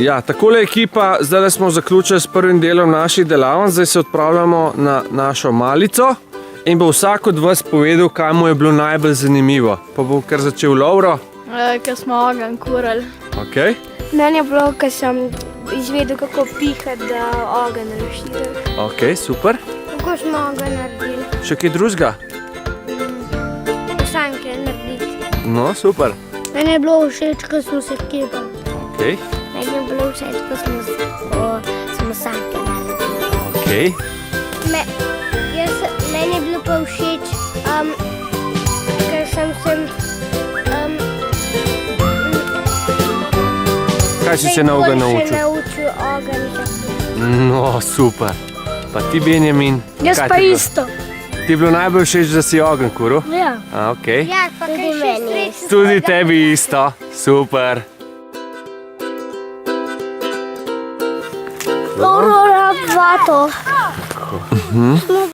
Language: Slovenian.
Ja, takole ekipa, zdaj smo zaključili s prvim delom naših delavnic, zdaj se odpravljamo na našo malico in bo vsak od vas povedal, kaj mu je bilo najbolj zanimivo. Pa bo kar začel Lovro. Ker smo ogenj kurali. Okay. Meni je bilo, ker sem izvedel, kako pihati, da ogenj razširi. Ok, super. Kako smo ogenj naredili? Še kaj drugega? Sanke narediti. No, super. Meni je bilo všeč, ko smo se kepali. Ok, Meni je bilo všeč, ko smo sanke naredili. ok. Meni je bilo pa všeč, ker sem se... Kaj si se novega naučil? naučil ogenj. No, super. Pa ti, Benjamin? Jaz kaj pa ti je bilo? isto. Ti je bilo najbolj všeč, da si ogenj kuril? Ja. Ok. Ja, pa kaj še srečno. Tudi tebi isto. Super. Aurora, vato. Smo